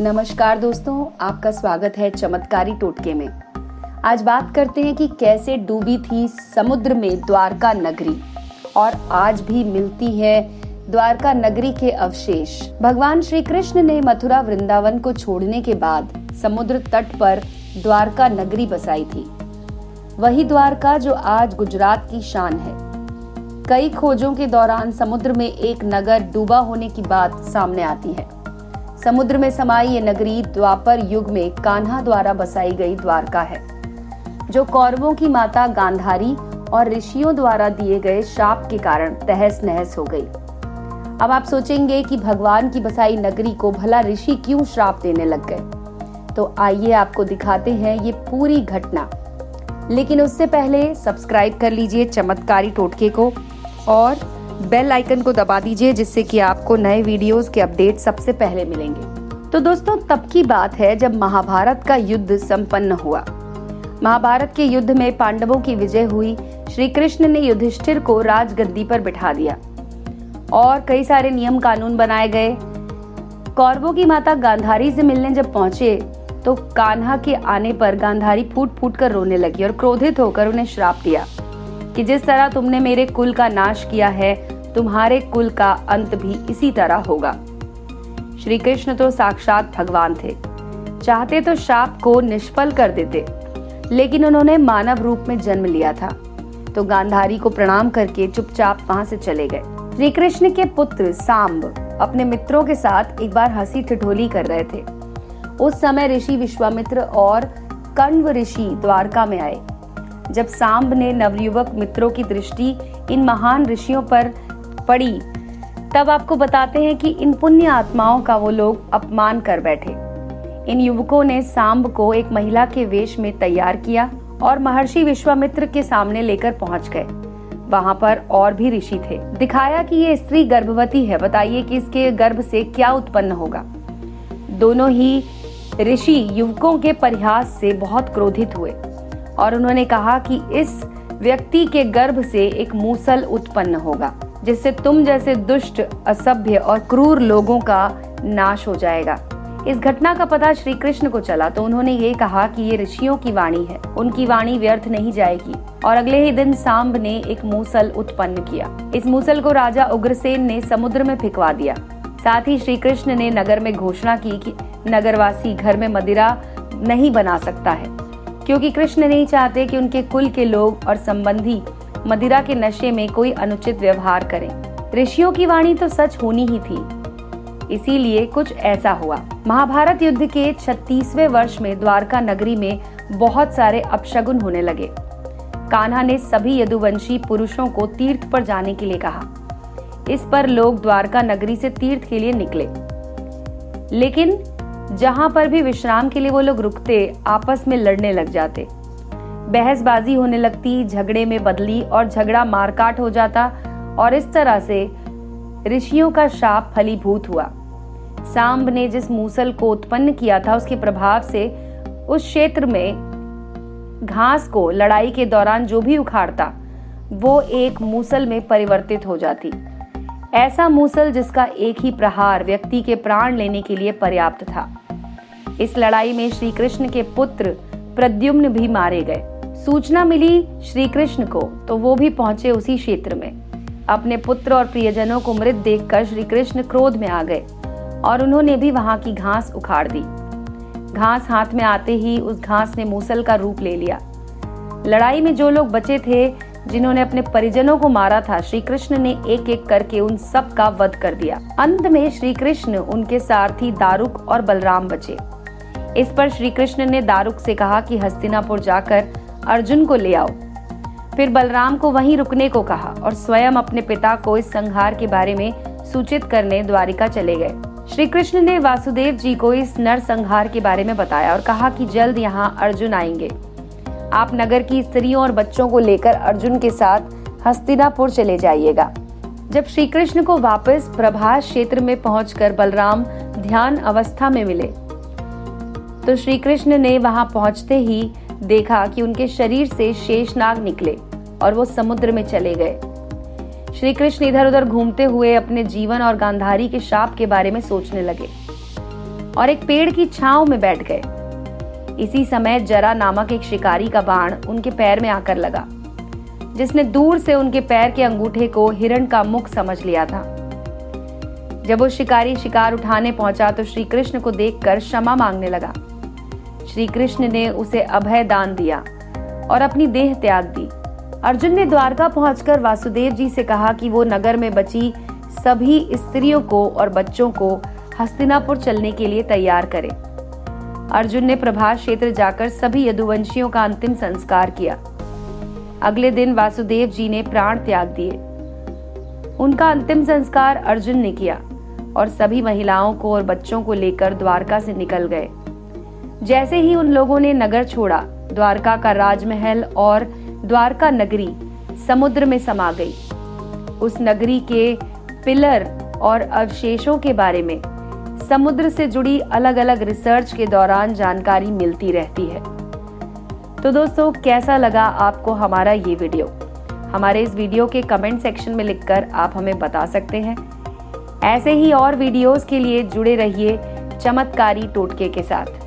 नमस्कार दोस्तों, आपका स्वागत है चमत्कारी टोटके में। आज बात करते हैं कि कैसे डूबी थी समुद्र में द्वारका नगरी और आज भी मिलती है द्वारका नगरी के अवशेष। भगवान श्री कृष्ण ने मथुरा वृंदावन को छोड़ने के बाद समुद्र तट पर द्वारका नगरी बसाई थी। वही द्वारका जो आज गुजरात की शान है। कई खोजों के दौरान समुद्र में एक नगर डूबा होने की बात सामने आती है। समुद्र में समाई ये नगरी द्वापर युग में कान्हा द्वारा बसाई गई द्वारका है, जो कौरवों की माता गांधारी और ऋषियों द्वारा दिए गए शाप के कारण तहस नहस हो गई। अब आप सोचेंगे कि भगवान की बसाई नगरी को भला ऋषि क्यों श्राप देने लग गए? तो आइए आपको दिखाते हैं ये पूरी घटना। लेकिन उससे पहले सब्सक्राइब कर लीजिए चमत्कारी टोटके को और बेल आइकन को दबा दीजिए, जिससे कि आपको नए वीडियोस के अपडेट सबसे पहले मिलेंगे। तो दोस्तों, तब की बात है जब महाभारत का युद्ध संपन्न हुआ। महाभारत के युद्ध में पांडवों की विजय हुई। श्री कृष्ण ने युधिष्ठिर को राजगद्दी पर बिठा दिया और कई सारे नियम कानून बनाए गए। कौरवों की माता गांधारी से मिलने जब पहुंचे तो कान्हा के आने पर गांधारी फूट फूट कर रोने लगी और क्रोधित होकर उन्हें श्राप दिया कि जिस तरह तुमने मेरे कुल का नाश किया है, तुम्हारे कुल का अंत भी इसी तरह होगा। श्री कृष्ण तो साक्षात भगवान थे, चाहते तो शाप को निष्फल कर देते, लेकिन उन्होंने मानव रूप में जन्म लिया था, तो गांधारी को प्रणाम करके चुपचाप वहां से चले गए। श्री कृष्ण के पुत्र सांब अपने मित्रों के साथ एक बार हंसी ठिठोली कर रहे थे। उस समय ऋषि विश्वामित्र और कण्व ऋषि द्वारका में आए। जब सांब ने नवयुवक मित्रों की दृष्टि इन महान ऋषियों पर पड़ी, तब आपको बताते हैं कि इन पुण्य आत्माओं का वो लोग अपमान कर बैठे। इन युवकों ने सांब को एक महिला के वेश में तैयार किया और महर्षि विश्वामित्र के सामने लेकर पहुंच गए। वहां पर और भी ऋषि थे। दिखाया कि ये स्त्री गर्भवती है, बताइए कि इसके गर्भ से क्या उत्पन्न होगा। दोनों ही ऋषि युवकों के परिहास से बहुत क्रोधित हुए और उन्होंने कहा कि इस व्यक्ति के गर्भ से एक मूसल उत्पन्न होगा, जिससे तुम जैसे दुष्ट, असभ्य और क्रूर लोगों का नाश हो जाएगा। इस घटना का पता श्री कृष्ण को चला तो उन्होंने ये कहा कि ये ऋषियों की वाणी है, उनकी वाणी व्यर्थ नहीं जाएगी। और अगले ही दिन सांब ने एक मूसल उत्पन्न किया। इस मूसल को राजा उग्रसेन ने समुद्र में फेंकवा दिया। साथ ही श्री कृष्ण ने नगर में घोषणा की कि नगरवासी घर में मदिरा नहीं बना सकता है, क्योंकि कृष्ण नहीं चाहते कि उनके कुल के लोग और संबंधी मदिरा के नशे में कोई अनुचित व्यवहार करें। ऋषियों की वाणी तो सच होनी ही थी, इसीलिए कुछ ऐसा हुआ। महाभारत युद्ध के 36वें वर्ष में द्वारका नगरी में बहुत सारे अपशगुन होने लगे। कान्हा ने सभी यदुवंशी पुरुषों को तीर्थ पर जाने के लिए कहा। इस पर लोग द्वारका नगरी से तीर्थ के लिए निकले, लेकिन जहां पर भी विश्राम के लिए वो लोग रुकते, आपस में लड़ने लग जाते। बहसबाजी होने लगती, झगड़े में बदली और झगड़ा मारकाट हो जाता और इस तरह से ऋषियों का शाप फलीभूत हुआ। सांब ने जिस मूसल को उत्पन्न किया था, उसके प्रभाव से उस क्षेत्र में घास को लड़ाई के दौरान जो भी उखाड़ता, वो एक मूसल में परिवर्तित हो जाती। ऐसा मूसल जिसका एक ही प्रहार व्यक्ति के प्राण लेने के लिए पर्याप्त था। इस लड़ाई में श्री कृष्ण के पुत्र प्रद्युम्न भी मारे गए। सूचना मिली श्री कृष्ण को तो वो भी पहुंचे उसी क्षेत्र में। अपने पुत्र और प्रियजनों को मृत देखकर श्री कृष्ण क्रोध में आ गए और उन्होंने भी वहां की घास उखाड़ दी। घास हाथ में आते ही उस घास ने मूसल का रूप ले लिया। लड़ाई में जो लोग बचे थे, जिन्होंने अपने परिजनों को मारा था, श्री कृष्ण ने एक एक करके उन सब का वध कर दिया। अंत में श्री कृष्ण, उनके सारथी दारुक और बलराम बचे। इस पर श्री कृष्ण ने दारुक से कहा कि हस्तिनापुर जाकर अर्जुन को ले आओ। फिर बलराम को वहीं रुकने को कहा और स्वयं अपने पिता को इस संहार के बारे में सूचित करने द्वारिका चले गए। श्री कृष्ण ने वासुदेव जी को इस नरसंहार के बारे में बताया और कहा कि जल्द यहाँ अर्जुन आएंगे। आप नगर की स्त्रियों और बच्चों को लेकर अर्जुन के साथ हस्तिनापुर चले जाइएगा। जब श्री कृष्ण को वापस प्रभास क्षेत्र में पहुंचकर बलराम ध्यान अवस्था में मिले, तो श्री कृष्ण ने वहां पहुंचते ही देखा कि उनके शरीर से शेषनाग निकले और वो समुद्र में चले गए। श्री कृष्ण इधर उधर घूमते हुए अपने जीवन और गांधारी के शाप के बारे में सोचने लगे और एक पेड़ की छांव में बैठ गए। इसी समय जरा नामक एक शिकारी का बाण उनके पैर में आकर लगा, जिसने दूर से उनके पैर के अंगूठे को हिरण का मुख समझ लिया था। जब वो शिकारी शिकार उठाने पहुंचा तो श्री कृष्ण को देखकर क्षमा मांगने लगा। श्री कृष्ण ने उसे अभय दान दिया और अपनी देह त्याग दी। अर्जुन ने द्वारका पहुंचकर वासुदेव जी से कहा कि वो नगर में बची सभी स्त्रियों को और बच्चों को हस्तिनापुर चलने के लिए तैयार करे। अर्जुन ने प्रभास क्षेत्र जाकर सभी यदुवंशियों का अंतिम संस्कार किया। अगले दिन वासुदेव जी ने प्राण त्याग दिए। उनका अंतिम संस्कार अर्जुन ने किया और सभी महिलाओं को और बच्चों को लेकर द्वारका से निकल गए। जैसे ही उन लोगों ने नगर छोड़ा, द्वारका का राजमहल और द्वारका नगरी समुद्र में समा गई। उस नगरी के पिलर और अवशेषों के बारे में समुद्र से जुड़ी अलग अलग रिसर्च के दौरान जानकारी मिलती रहती है। तो दोस्तों, कैसा लगा आपको हमारा ये वीडियो? हमारे इस वीडियो के कमेंट सेक्शन में लिखकर आप हमें बता सकते हैं। ऐसे ही और वीडियोस के लिए जुड़े रहिए चमत्कारी टोटके के साथ।